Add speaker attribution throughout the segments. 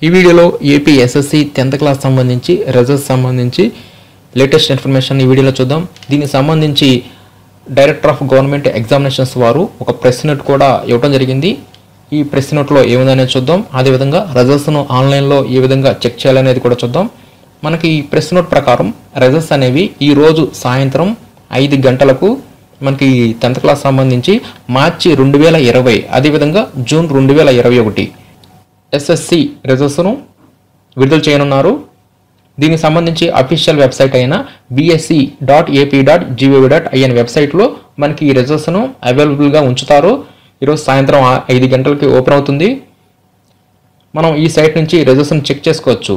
Speaker 1: ఈ వీడియోలో AP SSC 10th class సంబంధించి రిజల్ట్స్ సంబంధించి లేటెస్ట్ ఇన్ఫర్మేషన్ ఈ వీడియోలో చూద్దాం. దీనికి సంబంధించి డైరెక్టర్ ఆఫ్ గవర్నమెంట్ ఎగ్జామినేషన్స్ వారు ఒక ప్రెస్ నోట్ కూడా ఇవ్వడం జరిగింది. ఈ ప్రెస్ నోట్లో ఏముందనేది చూద్దాం. అదేవిధంగా రిజల్ట్స్ను ఆన్లైన్లో ఏ విధంగా చెక్ చేయాలనేది కూడా చూద్దాం. మనకి ఈ ప్రెస్ నోట్ ప్రకారం రిజల్ట్స్ అనేవి ఈరోజు సాయంత్రం 5 గంటలకు మనకి 10th క్లాస్ సంబంధించి మార్చి 2020 అదేవిధంగా జూన్ 2021 ఎస్ఎస్సి రిజల్ట్స్ను విడుదల చేయనున్నారు. దీనికి సంబంధించి అఫీషియల్ వెబ్సైట్ అయిన bsc.ap.gov.in వెబ్సైట్లో మనకి ఈ రిజల్ట్స్ను అవైలబుల్గా ఉంచుతారు. ఈరోజు సాయంత్రం 5 గంటలకి ఓపెన్ అవుతుంది. మనం ఈ సైట్ నుంచి రిజల్ట్స్ను చెక్ చేసుకోవచ్చు.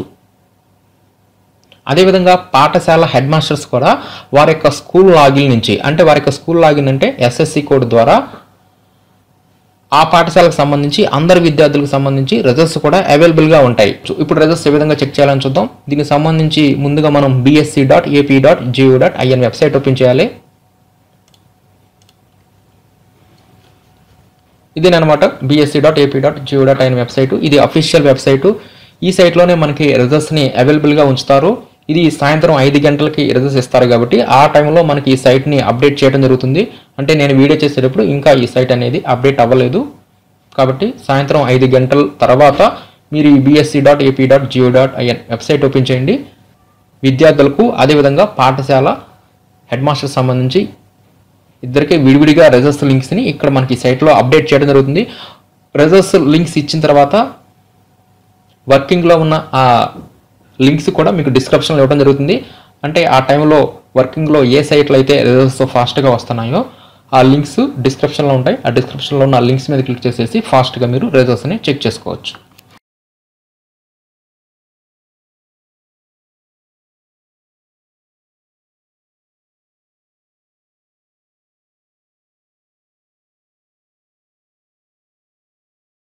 Speaker 1: అదేవిధంగా పాఠశాల హెడ్ మాస్టర్స్ కూడా వారి యొక్క స్కూల్ లాగిన్ నుంచి, అంటే వారి యొక్క స్కూల్ లాగిన్ అంటే ఎస్ఎస్సి కోడ్ ద్వారా ఆ పాఠశాలకు సంబంధించి అందరి విద్యార్థులకు సంబంధించి రిజల్ట్స్ కూడా అవైలబుల్గా ఉంటాయి. ఇప్పుడు రిజల్ట్స్ ఏ విధంగా చెక్ చేయాలని చూద్దాం. దీనికి సంబంధించి ముందుగా మనం bsc.ap.gov.in వెబ్సైట్ ఓపెన్ చేయాలి. ఇదేనమాట bsc.ap.gov.in వెబ్సైట్. ఇది అఫీషియల్ వెబ్సైటు. ఈ సైట్లోనే మనకి రిజల్ట్స్ని అవైలబుల్గా ఉంచుతారు. ఇది సాయంత్రం 5 గంటలకి రిజల్ట్స్ ఇస్తారు కాబట్టి ఆ టైంలో మనకి ఈ సైట్ని అప్డేట్ చేయడం జరుగుతుంది. అంటే నేను వీడియో చేసేటప్పుడు ఇంకా ఈ సైట్ అనేది అప్డేట్ అవ్వలేదు కాబట్టి సాయంత్రం 5 గంటల తర్వాత మీరు ఈ bsc.ap.gov.in వెబ్సైట్ ఓపెన్ చేయండి. విద్యార్థులకు అదేవిధంగా పాఠశాల హెడ్ మాస్టర్ సంబంధించి ఇద్దరికి విడివిడిగా రిజల్ట్స్ లింక్స్ని ఇక్కడ మనకి ఈ సైట్లో అప్డేట్ చేయడం జరుగుతుంది. రిజల్ట్స్ లింక్స్ ఇచ్చిన తర్వాత వర్కింగ్లో ఉన్న ఆ లింక్స్ కూడా మీకు డిస్క్రిప్షన్లో ఇవ్వడం జరుగుతుంది. అంటే ఆ టైంలో వర్కింగ్లో ఏ సైట్లో అయితే రిజల్ట్స్ ఫాస్ట్గా వస్తున్నాయో ఆ లింక్స్ డిస్క్రిప్షన్లో ఉంటాయి. ఆ డిస్క్రిప్షన్లో ఉన్న లింక్స్ మీద క్లిక్ చేసేసి ఫాస్ట్గా మీరు రిజల్ట్స్ని చెక్ చేసుకోవచ్చు.